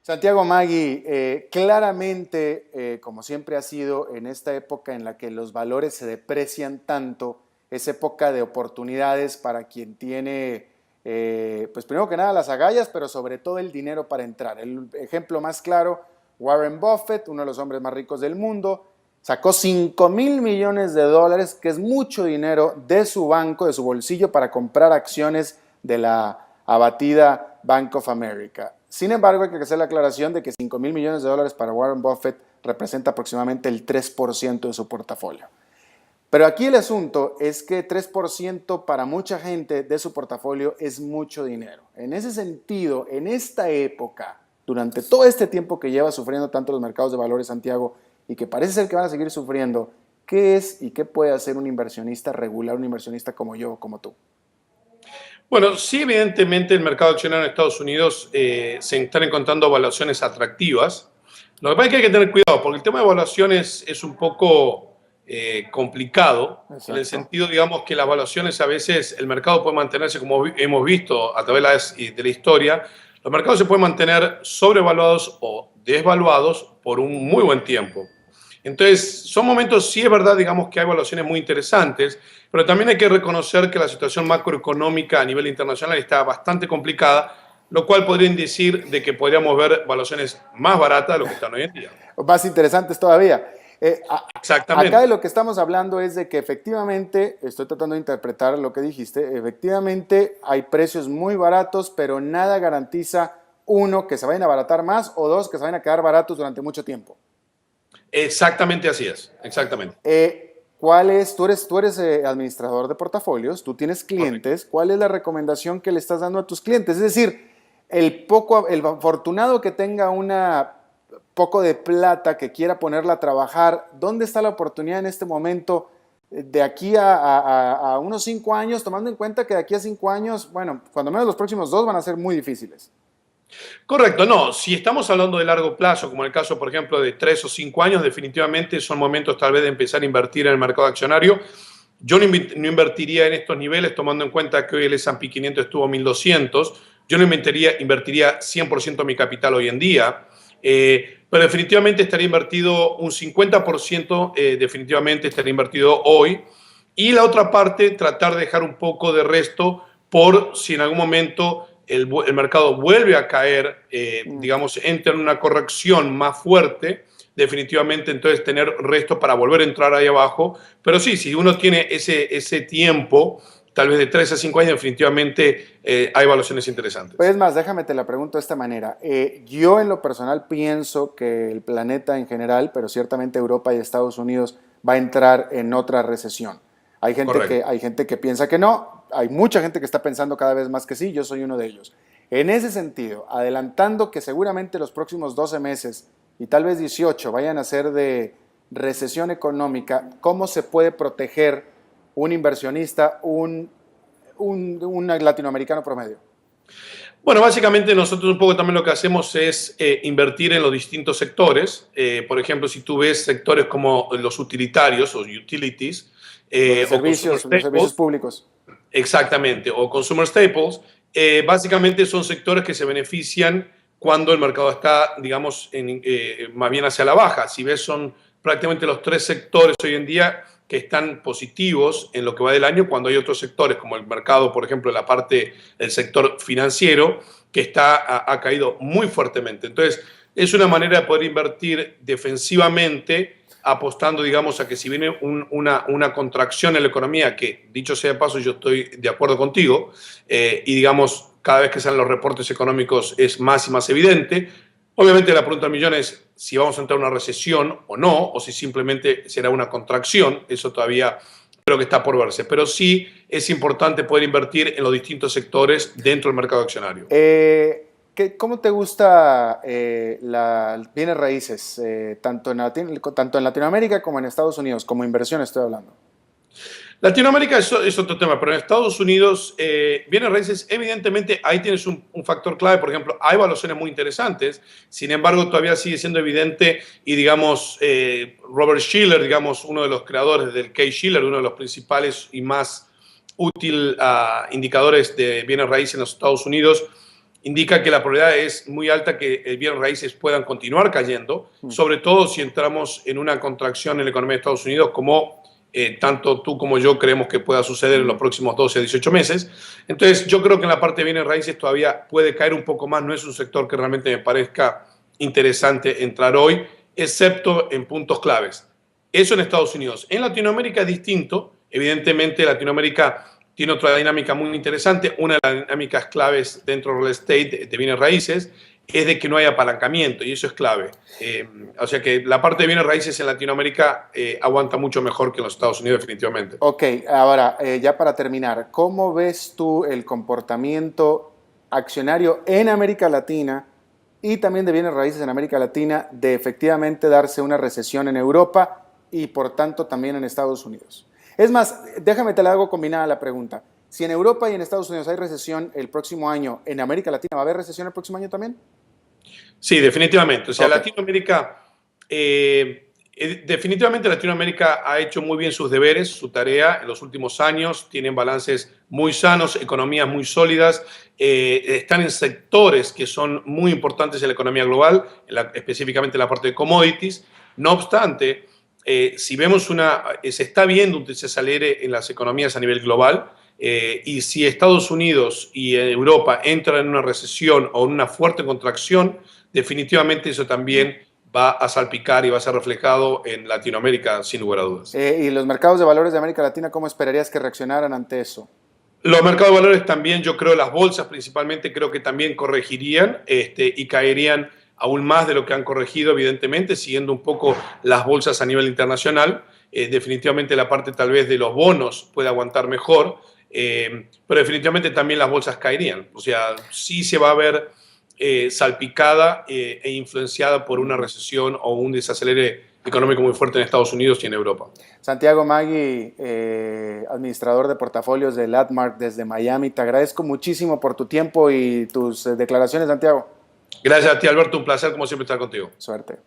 Santiago Magui, claramente, como siempre ha sido en esta época en la que los valores se deprecian tanto, es época de oportunidades para quien tiene, pues primero que nada las agallas, pero sobre todo el dinero para entrar. El ejemplo más claro, Warren Buffett, uno de los hombres más ricos del mundo, sacó $5,000 millones, que es mucho dinero de su banco, de su bolsillo, para comprar acciones de la abatida Bank of America. Sin embargo, hay que hacer la aclaración de que $5,000 millones para Warren Buffett representa aproximadamente el 3% de su portafolio. Pero aquí el asunto es que 3% para mucha gente de su portafolio es mucho dinero. En ese sentido, en esta época, durante todo este tiempo que lleva sufriendo tanto los mercados de valores, Santiago, y que parece ser que van a seguir sufriendo, ¿qué es y qué puede hacer un inversionista regular, un inversionista como yo, como tú? Bueno, sí, evidentemente el mercado accionario en Estados Unidos se están encontrando evaluaciones atractivas. Lo que pasa es que hay que tener cuidado, porque el tema de evaluaciones es un poco complicado, Exacto. en el sentido, digamos, que las evaluaciones a veces el mercado puede mantenerse, como hemos visto a través de la historia, los mercados se pueden mantener sobrevaluados o desvaluados por un muy buen tiempo. Entonces, son momentos, sí es verdad, digamos, que hay evaluaciones muy interesantes, pero también hay que reconocer que la situación macroeconómica a nivel internacional está bastante complicada, lo cual podría decir de que podríamos ver evaluaciones más baratas de lo que están hoy en día. Más interesantes todavía. Acá de Exactamente. lo que estamos hablando es de que efectivamente, estoy tratando de interpretar lo que dijiste, efectivamente hay precios muy baratos, pero nada garantiza, uno, que se vayan a abaratar más, o dos, que se vayan a quedar baratos durante mucho tiempo. Exactamente así es, exactamente. ¿Cuál es? Tú eres administrador de portafolios, tú tienes Correcto. clientes, ¿cuál es la recomendación que le estás dando a tus clientes? Es decir, el afortunado que tenga una poco de plata, que quiera ponerla a trabajar, ¿dónde está la oportunidad en este momento de aquí a unos 5 años, tomando en cuenta que de aquí a 5 años, bueno, cuando menos los próximos 2 van a ser muy difíciles? Correcto, no, si estamos hablando de largo plazo, como en el caso, por ejemplo, de 3 o 5 años, definitivamente son momentos tal vez de empezar a invertir en el mercado accionario. Yo no invertiría en estos niveles, tomando en cuenta que hoy el S&P 500 estuvo a 1.200. Yo no invertiría 100% mi capital hoy en día, pero definitivamente estaría invertido un 50%, definitivamente estaría invertido hoy. Y la otra parte, tratar de dejar un poco de resto por si en algún momento el mercado vuelve a caer, digamos, entra en una corrección más fuerte, definitivamente entonces tener resto para volver a entrar ahí abajo. Pero sí, si uno tiene ese tiempo, tal vez de 3 a 5 años, definitivamente hay evaluaciones interesantes. Pues es más, déjame te la pregunto de esta manera. Yo en lo personal pienso que el planeta en general, pero ciertamente Europa y Estados Unidos, va a entrar en otra recesión. Correcto. Hay gente que piensa que no, hay mucha gente que está pensando cada vez más que sí, yo soy uno de ellos. En ese sentido, adelantando que seguramente los próximos 12 meses y tal vez 18 vayan a ser de recesión económica, ¿cómo se puede proteger un inversionista, un latinoamericano promedio? Bueno, básicamente nosotros un poco también lo que hacemos es invertir en los distintos sectores. Por ejemplo, si tú ves sectores como los utilitarios o utilities o consumer Los servicios staples, públicos. exactamente, o consumer staples, básicamente son sectores que se benefician cuando el mercado está, digamos, más bien hacia la baja. Si ves, son prácticamente los 3 sectores hoy en día que están positivos en lo que va del año, cuando hay otros sectores, como el mercado, por ejemplo, la parte del sector financiero, que ha caído muy fuertemente. Entonces, es una manera de poder invertir defensivamente, apostando, digamos, a que si viene una contracción en la economía, que dicho sea de paso, yo estoy de acuerdo contigo, y digamos, cada vez que salen los reportes económicos es más y más evidente. Obviamente la pregunta del millón es si vamos a entrar en una recesión o no, o si simplemente será una contracción. Eso todavía creo que está por verse. Pero sí es importante poder invertir en los distintos sectores dentro del mercado accionario. ¿Cómo te gusta bienes raíces, tanto en Latinoamérica como en Estados Unidos, como inversión estoy hablando? Latinoamérica es otro tema, pero en Estados Unidos, bienes raíces, evidentemente ahí tienes un factor clave. Por ejemplo, hay evaluaciones muy interesantes, sin embargo todavía sigue siendo evidente y digamos, Robert Shiller, digamos, uno de los creadores del Case-Shiller, uno de los principales y más útil indicadores de bienes raíces en los Estados Unidos, indica que la probabilidad es muy alta que el bienes raíces puedan continuar cayendo, sobre todo si entramos en una contracción en la economía de Estados Unidos como tanto tú como yo creemos que pueda suceder en los próximos 12 a 18 meses. Entonces, yo creo que en la parte de bienes raíces todavía puede caer un poco más. No es un sector que realmente me parezca interesante entrar hoy, excepto en puntos claves. Eso en Estados Unidos. En Latinoamérica es distinto. Evidentemente, Latinoamérica tiene otra dinámica muy interesante. Una de las dinámicas claves dentro del real estate de bienes raíces es de que no hay apalancamiento, y eso es clave. O sea que la parte de bienes raíces en Latinoamérica aguanta mucho mejor que en los Estados Unidos, definitivamente. Ok, ahora, ya para terminar, ¿cómo ves tú el comportamiento accionario en América Latina y también de bienes raíces en América Latina de efectivamente darse una recesión en Europa y por tanto también en Estados Unidos? Es más, déjame te la hago combinada la pregunta. Si en Europa y en Estados Unidos hay recesión el próximo año, ¿en América Latina va a haber recesión el próximo año también? Sí, definitivamente. O sea, Okay. Latinoamérica, definitivamente Latinoamérica ha hecho muy bien sus deberes, su tarea en los últimos años. Tienen balances muy sanos, economías muy sólidas, están en sectores que son muy importantes en la economía global, específicamente en la parte de commodities. No obstante, si vemos se está viendo un desacelere en las economías a nivel global. Y si Estados Unidos y Europa entran en una recesión o en una fuerte contracción, definitivamente eso también va a salpicar y va a ser reflejado en Latinoamérica, sin lugar a dudas. ¿Y los mercados de valores de América Latina, cómo esperarías que reaccionaran ante eso? Los mercados de valores también, yo creo, las bolsas principalmente, creo que también corregirían y caerían aún más de lo que han corregido, evidentemente, siguiendo un poco las bolsas a nivel internacional. Definitivamente la parte tal vez de los bonos puede aguantar mejor, pero definitivamente también las bolsas caerían. O sea, sí se va a ver salpicada e influenciada por una recesión o un desacelere económico muy fuerte en Estados Unidos y en Europa. Santiago Maggi, administrador de portafolios de Latmark desde Miami, te agradezco muchísimo por tu tiempo y tus declaraciones, Santiago. Gracias a ti, Alberto. Un placer, como siempre, estar contigo. Suerte.